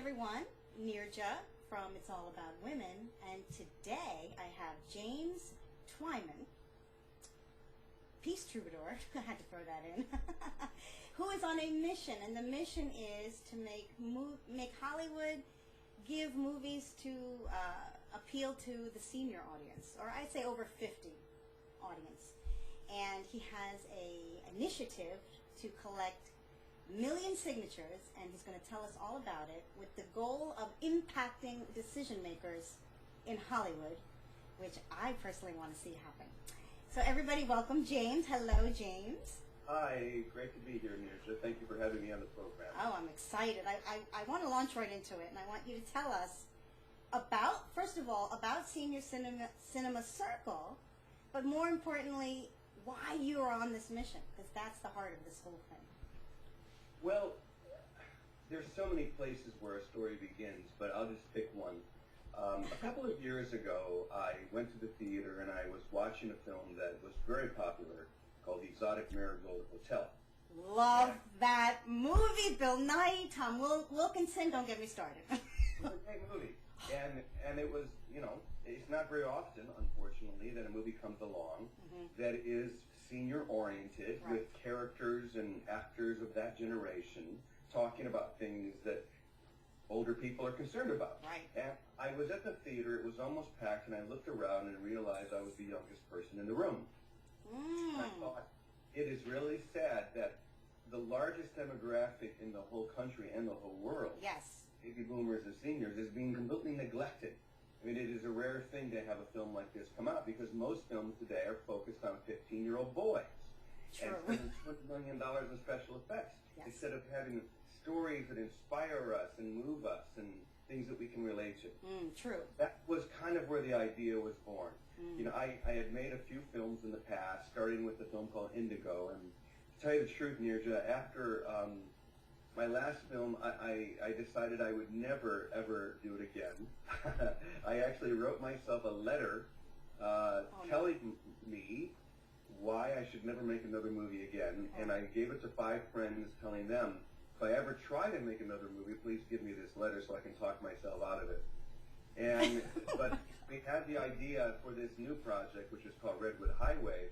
everyone, Neerja from It's All About Women, and today I have James Twyman, Peace Troubadour, I had to throw that in, who is on a mission, and the mission is to make Hollywood give movies to appeal to the senior audience, or I'd say over 50 audience. And he has a initiative to collect million signatures, and he's going to tell us all about it, with the goal of impacting decision makers in Hollywood, which I personally want to see happen. So everybody welcome James. Hello, James. Hi, great to be here, Neerja. Thank you for having me on the program. Oh, I'm excited. I want to launch right into it, and I want you to tell us about, first of all, about Senior Cinema Circle, but more importantly, why you are on this mission, because that's the heart of this whole thing. Well, there's so many places where a story begins, but I'll just pick one. A couple of years ago, I went to the theater and I was watching a film that was very popular called Exotic Marigold Hotel. Love that movie. Bill Nye, Tom Wilkinson, don't get me started. It was a great movie. And it was, you know, it's not very often, unfortunately, that a movie comes along that is senior-oriented, right, with characters and actors of that generation talking about things that older people are concerned about. Right. And I was at the theater, it was almost packed, and I looked around and realized I was the youngest person in the room. I thought, it is really sad that the largest demographic in the whole country and the whole world, yes, baby boomers and seniors, is being completely neglected. I mean, it is a rare thing to have a film like this come out, because most films today are focused on 15-year-old boys. True. And spending $20 million in special effects, yes, instead of having stories that inspire us and move us and things that we can relate to. True. That was kind of where the idea was born. You know, I had made a few films in the past, starting with a film called Indigo, and to tell you the truth, Neerja, after my last film, I decided I would never, ever do it again. I actually wrote myself a letter telling me why I should never make another movie again, and I gave it to 5 friends telling them, if I ever try to make another movie, please give me this letter so I can talk myself out of it. And but we had the idea for this new project, which is called Redwood Highway.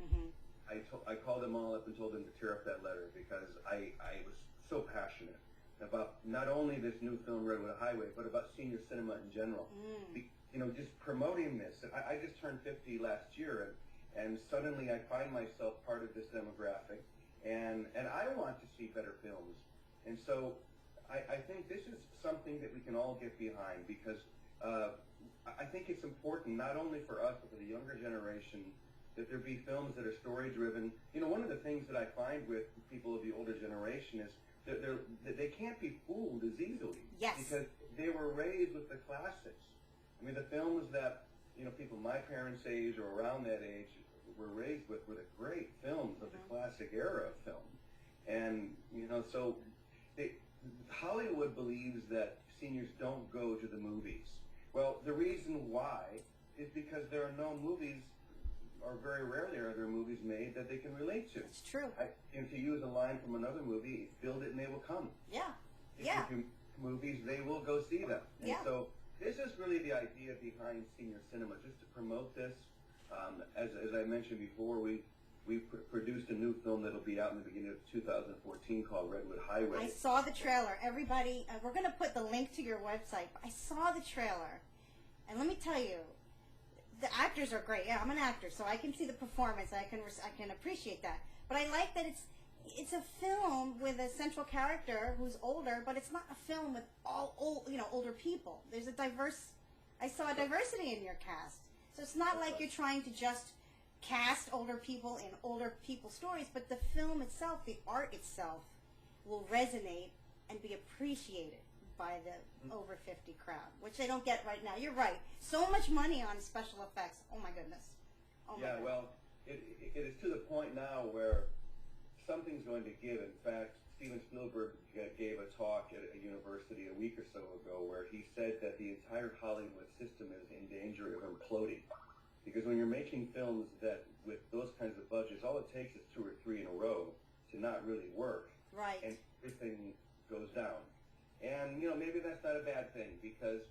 I called them all up and told them to tear up that letter, because I was so passionate about not only this new film, Redwood Highway, but about senior cinema in general. You know, just promoting this. I just turned 50 last year, and suddenly I find myself part of this demographic, and I want to see better films. And so I think this is something that we can all get behind, because I think it's important not only for us, but for the younger generation, that there be films that are story-driven. You know, one of the things that I find with people of the older generation is that they can't be fooled as easily. Yes. Because they were raised with the classics. I mean, the films that, you know, people my parents' age or around that age were raised with were the great films of the classic era of film. And, you know, so Hollywood believes that seniors don't go to the movies. Well, the reason why is because there are no movies, or very rarely are there movies made that they can relate to. It's true. And to use a line from another movie, build it and they will come. Yeah. If you do movies, they will go see them. And so this is really the idea behind senior cinema, just to promote this. As I mentioned before, we produced a new film that'll be out in the beginning of 2014 called Redwood Highway. I saw the trailer. Everybody, we're going to put the link to your website. But I saw the trailer, and let me tell you, the actors are great. Yeah, I'm an actor, so I can see the performance. I can appreciate that. But I like that it's a film with a central character who's older, but it's not a film with all older people. There's I saw a diversity in your cast. So it's not like you're trying to just cast older people in older people's stories, but the film itself, the art itself, will resonate and be appreciated by the over 50 crowd, which they don't get right now. You're right. So much money on special effects. Oh my goodness. Oh my goodness. Well, it is to the point now where something's going to give. In fact, Steven Spielberg gave a talk at a university a week or so ago where he said that the entire Hollywood system is in danger of imploding. Because when you're making films that with those kinds of budgets, all it takes is 2 or 3 in a row to not really work. Right. And everything goes down. And, maybe that's not a bad thing, because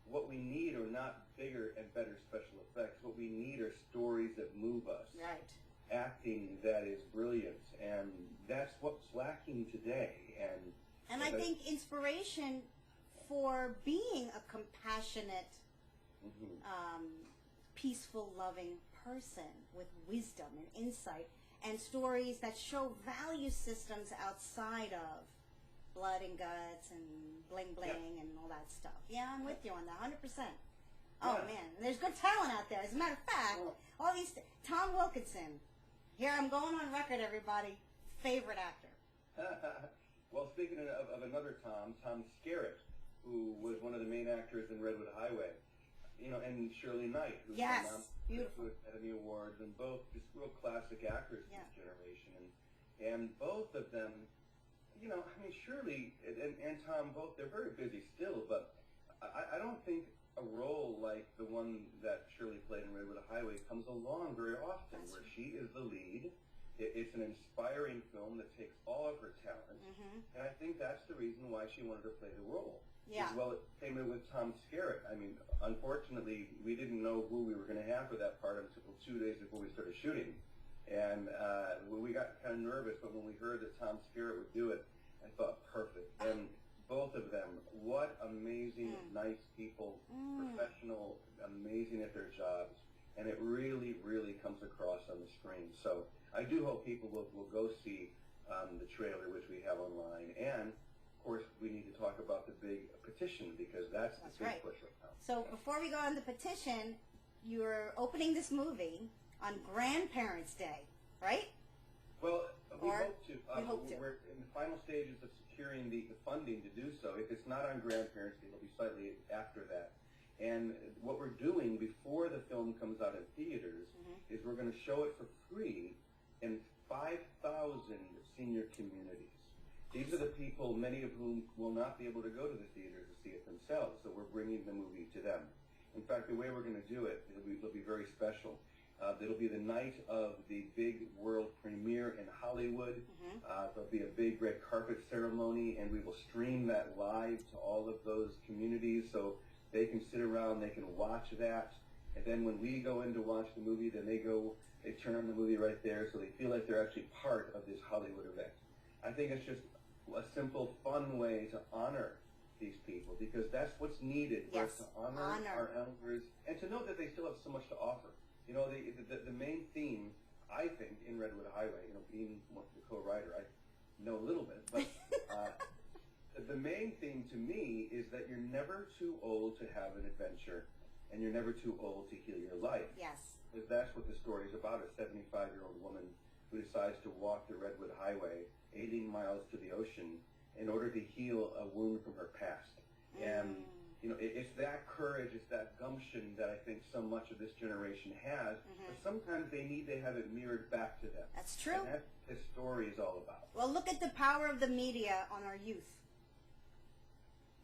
what we need are not bigger and better special effects. What we need are stories that move us. Right. Acting that is brilliant, and that's what's lacking today. And I think inspiration for being a compassionate, peaceful, loving person with wisdom and insight, and stories that show value systems outside of blood and guts and bling bling and all that stuff. Yeah, I'm with you on that, 100%. Oh man, there's good talent out there. As a matter of fact, all these Tom Wilkinson. Here I'm going on record, everybody. Favorite actor. Well, speaking of another Tom Skerritt, who was one of the main actors in Redwood Highway, and Shirley Knight, who's beautiful Academy Awards, and both just real classic actors of this generation, and both of them, Shirley and Tom both, they're very busy still, but I don't think a role like the one that Shirley played in Redwood Highway comes along very often, where she is the lead. It's an inspiring film that takes all of her talent, and I think that's the reason why she wanted to play the role. Yeah. As well, it came in with Tom Skerritt. I mean, unfortunately, we didn't know who we were going to have for that part until 2 days before we started shooting, and we got kind of nervous, but when we heard that Tom Skerritt would do it, I thought, perfect. And both of them, what amazing, nice people, professional, amazing at their jobs, and it really, really comes across on the screen. So I do hope people will go see the trailer, which we have online, and of course we need to talk about the big petition, because that's the big push right now. So before we go on the petition, you're opening this movie on Grandparents' Day, right? Well, we hope to. We're in the final stages of securing the funding to do so. If it's not on Grandparents' Day, it'll be slightly after that. And what we're doing before the film comes out in theaters is we're going to show it for free in 5,000 senior communities. These are the people, many of whom will not be able to go to the theater to see it themselves, so we're bringing the movie to them. In fact, the way we're going to do it, it'll be very special. It'll be the night of the big world premiere in Hollywood. There'll be a big red carpet ceremony, and we will stream that live to all of those communities, so they can sit around, they can watch that, and then when we go in to watch the movie, then they turn on the movie right there, so they feel like they're actually part of this Hollywood event. I think it's just a simple, fun way to honor these people, because that's what's needed for us to honor our elders, and to know that they still have so much to offer. The main theme, I think, in Redwood Highway, being the co-writer, I know a little bit, but the main theme to me is that you're never too old to have an adventure, and you're never too old to heal your life. Yes. Because that's what the story is about, a 75-year-old woman who decides to walk the Redwood Highway 18 miles to the ocean in order to heal a wound from her past. And it's that courage, it's that gumption that I think so much of this generation has, but sometimes they need to have it mirrored back to them. That's true. And that's what this story is all about. Well, look at the power of the media on our youth.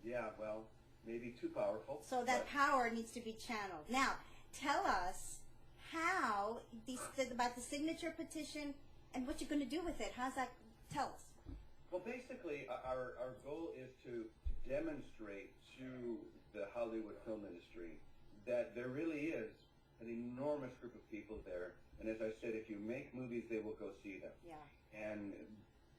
Yeah, well, maybe too powerful. So that power needs to be channeled. Now, tell us about the signature petition and what you're going to do with it. How's that? Tell us. Well, basically, our goal is to demonstrate to the Hollywood film industry that there really is an enormous group of people there. And as I said, if you make movies, they will go see them. Yeah. And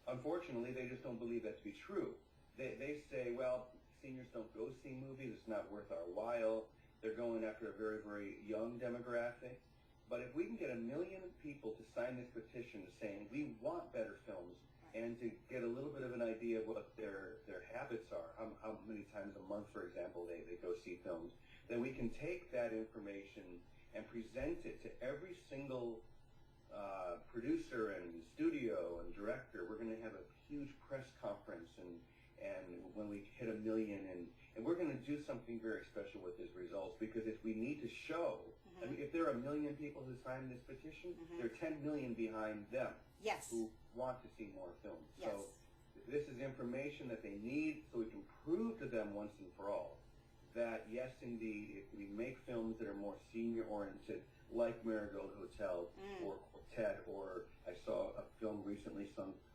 unfortunately, they just don't believe that to be true. They say, well, seniors don't go see movies. It's not worth our while. They're going after a very, very young demographic. But if we can get 1 million people to sign this petition saying we want better films, and to get a little bit of an idea of what their habits are, how many times a month, for example, they go see films, then we can take that information and present it to every single producer and studio and director. We're going to have a huge press conference, and when we hit 1 million, and we're going to do something very special with these results, because if we need to show, I mean, if there are 1 million people who sign this petition, there are 10 million behind them. Yes. Who want to see more films. Yes. So this is information that they need, so we can prove to them once and for all that, yes, indeed, if we make films that are more senior-oriented, like Marigold Hotel or Quartet, or I saw a film recently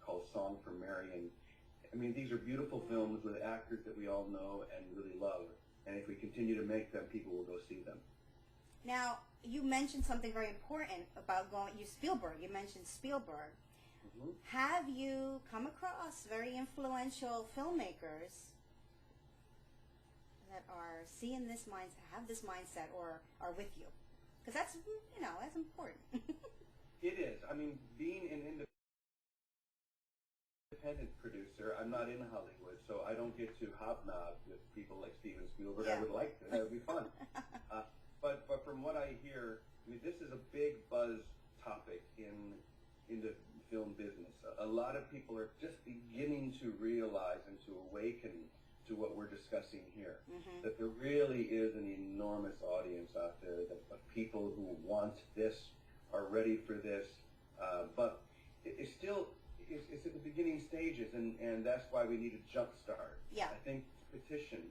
called Song for Marion, I mean, these are beautiful films with actors that we all know and really love. And if we continue to make them, people will go see them. Now, you mentioned something very important about Spielberg. You mentioned Spielberg. Mm-hmm. Have you come across very influential filmmakers that are seeing this mindset, have this mindset, or are with you? Because that's, that's important. It is. I mean, being an independent producer, I'm not in Hollywood, so I don't get to hobnob with people like Steven Spielberg. Yeah. I would like to. That would be fun. But from what I hear, I mean, this is a big buzz topic in the film business. A lot of people are just beginning to realize and to awaken to what we're discussing here. Mm-hmm. That there really is an enormous audience out there of people who want this, are ready for this, but it's still it's at the beginning stages, and that's why we need a jump start. Yeah. I think petition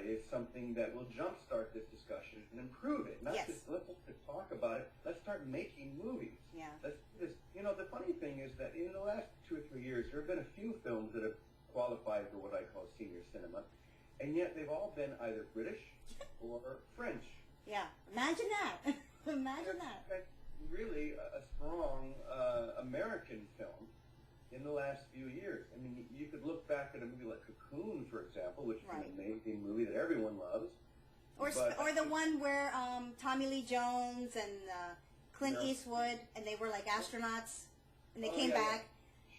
is something that will jumpstart this discussion and improve it. Not Yes. just let's talk about it. Let's start making movies. Yeah. Let's do this. The funny thing is that in the last 2 or 3 years, there have been a few films that have qualified for what I call senior cinema, and yet they've all been either British or French. Yeah. Imagine that. Imagine that. That's really a strong American film in the last few years. I mean, you could look back at a movie like Cocoon, for example, which is Right. an amazing movie that everyone loves. Or the one where Tommy Lee Jones and Clint Yeah. Eastwood, and they were like astronauts, and they Oh, came yeah, back.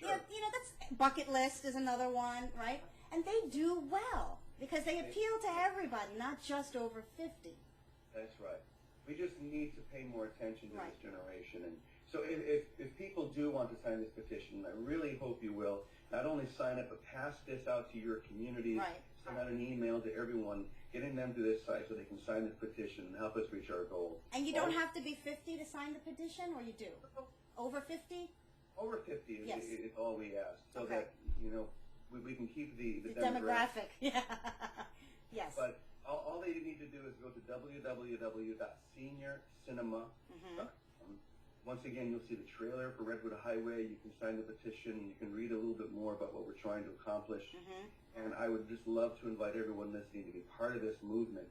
Sure. Yeah, that's Bucket List is another one, right? And they do well because they appeal to everybody, not just over 50. That's right. We just need to pay more attention to Right. this generation. And so if people do want to sign this petition, I really hope you will. Not only sign it, but pass this out to your communities. Right. Send out an email to everyone, getting them to this site so they can sign this petition and help us reach our goal. And you don't have to be 50 to sign the petition, or you do? Over 50? Over 50 Yes. is all we ask, so Okay. that, we can keep the demographic. Yeah. Yes. But all they need to do is go to www.seniorcinema.com. Once again, you'll see the trailer for Redwood Highway. You can sign the petition. You can read a little bit more about what we're trying to accomplish. Mm-hmm. And I would just love to invite everyone listening to be part of this movement,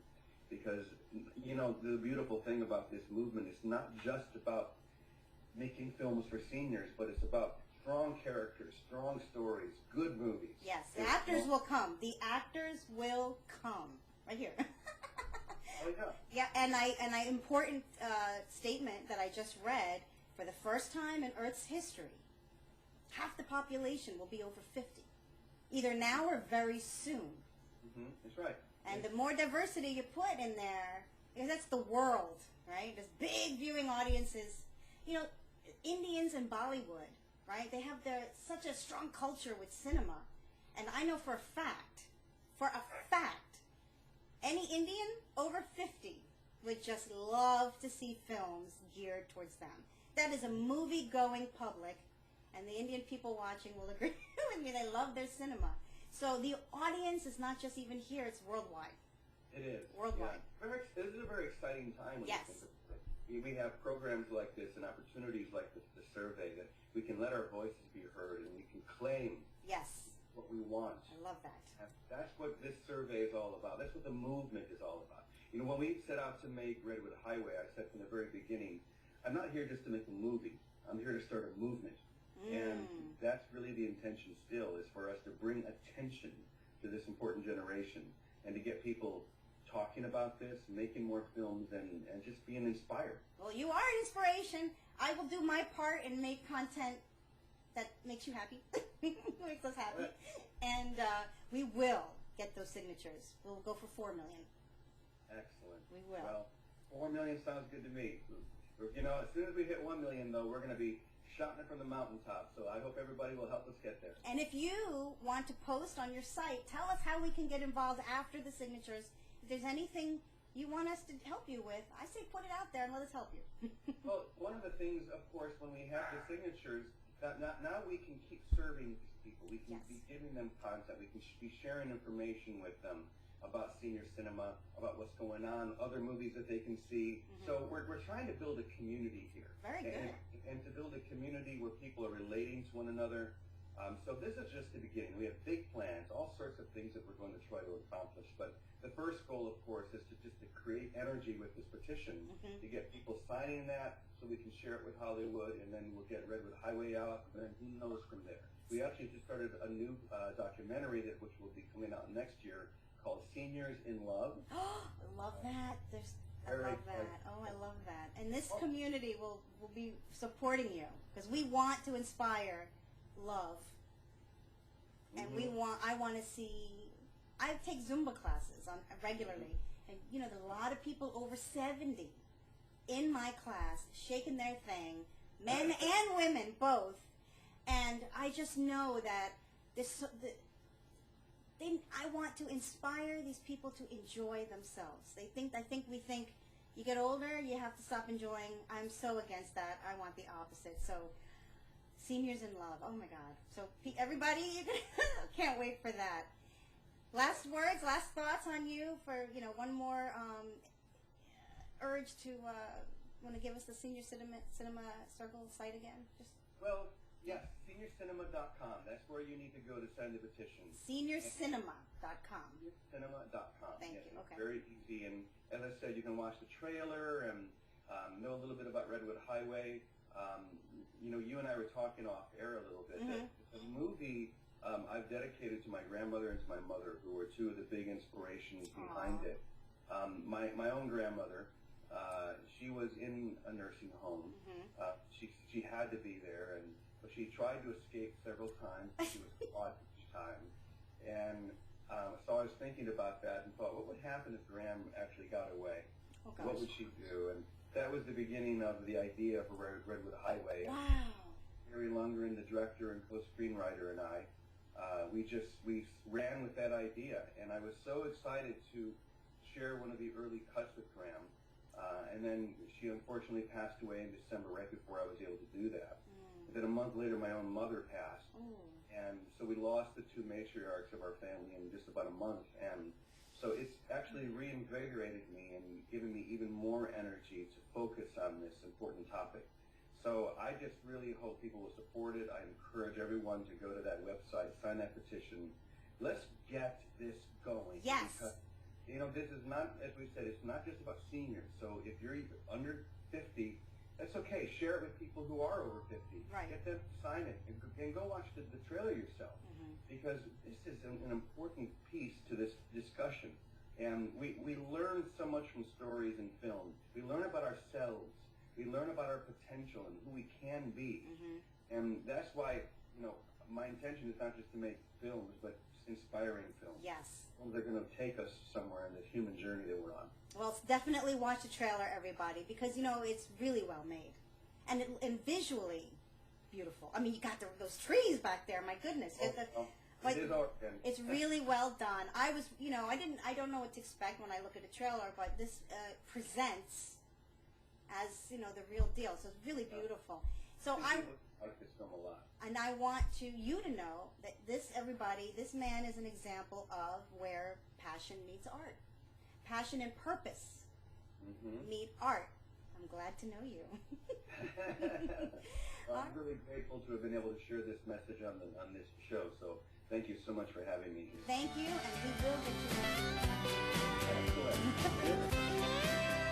because, the beautiful thing about this movement is not just about making films for seniors, but it's about strong characters, strong stories, good movies. Yes, the actors will come. The actors will come. Right here. Oh, yeah. Yeah, and I important statement that I just read, for the first time in Earth's history, half the population will be over 50. Either now or very soon. Mm-hmm. That's right. And the more diversity you put in there, because that's the world, right? There's big viewing audiences. Indians in Bollywood, right? They have such a strong culture with cinema. And I know for a fact, any Indian over 50 would just love to see films geared towards them. That is a movie-going public, and the Indian people watching will agree with me. They love their cinema. So the audience is not just even here, it's worldwide. It is. Worldwide. Yeah. This is a very exciting time when Yes. you think of it. We have programs like this and opportunities like the survey that we can let our voices be heard and we can claim Yes. what we want. I love that. That's what this survey is all about. That's what the movement is all about. When we set out to make Redwood Highway, I said from the very beginning, I'm not here just to make a movie. I'm here to start a movement. And that's really the intention still, is for us to bring attention to this important generation and to get people talking about this, making more films, and just being inspired. Well, you are an inspiration. I will do my part and make content that makes you happy, makes us happy. And we will get those signatures. We'll go for 4 million. Excellent. We will. Well, 4 million sounds good to me. As soon as we hit 1 million, though, we're going to be shouting it from the mountaintop. So I hope everybody will help us get there. And if you want to post on your site, tell us how we can get involved after the signatures. If there's anything you want us to help you with, I say put it out there and let us help you. Well, one of the things, of course, when we have the signatures, now we can keep serving these people. We can be giving them content. We can be sharing information with them about senior cinema, about what's going on, other movies that they can see. So we're trying to build a community here. Very good. And to build a community where people are relating to one another, So this is just the beginning. We have big plans, all sorts of things that we're going to try to accomplish. But the first goal, of course, is to create energy with this petition, to get people signing that so we can share it with Hollywood, and then we'll get Redwood Highway out, and then who knows from there. We actually just started a new documentary which will be coming out next year called Seniors in Love. I love that. I love that. Oh, I love that. And this community will be supporting you because we want to inspire love. And I want to see, I take Zumba classes regularly, and there's a lot of people over 70 in my class shaking their thing, men and women both, and I just know that I want to inspire these people to enjoy themselves. I think we think you get older, you have to stop enjoying. I'm so against that. I want the opposite. So Seniors in Love. Oh my God. So everybody, can't wait for that. Last words, last thoughts on you for, one more urge to want to give us the Senior Cinema Circle site again? Well, yes, seniorcinema.com. That's where you need to go to sign the petition. Seniorcinema.com. Seniorcinema.com. Thank you. Okay. Very easy. And as I said, you can watch the trailer and know a little bit about Redwood Highway. You and I were talking off air a little bit. The movie I've dedicated to my grandmother and to my mother, who were two of the big inspirations behind it. My own grandmother, she was in a nursing home. She had to be there, but she tried to escape several times. She was caught each time. And so I was thinking about that and thought, what would happen if Graham actually got away? Oh, what would she do? And that was the beginning of the idea for Redwood Highway. Wow. Gary Lundgren, the director and co-screenwriter, and I, we ran with that idea. And I was so excited to share one of the early cuts with Graham. And then she unfortunately passed away in December, right before I was able to do that. And then a month later, my own mother passed. And so we lost the two matriarchs of our family in just about a month. And so it's actually reinvigorated me and given me even more energy to focus on this important topic. So I just really hope people will support it. I encourage everyone to go to that website, sign that petition. Let's get this going. Yes. Because, this is not, as we said, it's not just about seniors. So if you're under 50, that's okay. Share it with people who are over 50. Right. Get them to sign it and go watch the trailer yourself. Because this is an important piece to this discussion. And we learn so much from stories and film. We learn about ourselves. We learn about our potential and who we can be. And that's why, my intention is not just to make films, but inspiring films. Yes. They're going to take us somewhere in this human journey that we're on. Well, definitely watch the trailer, everybody, because, it's really well made. And visually beautiful. I mean, you got those trees back there, my goodness. It's really well done. I was, I don't know what to expect when I look at a trailer, but this presents as, the real deal. So it's really beautiful. So I like this film a lot. And I want you to know that this man is an example of where passion meets art. Passion and purpose meet art. I'm glad to know you. Well, I'm really grateful to have been able to share this message on this show. So thank you so much for having me here. Thank you, and we will get you back. Excellent.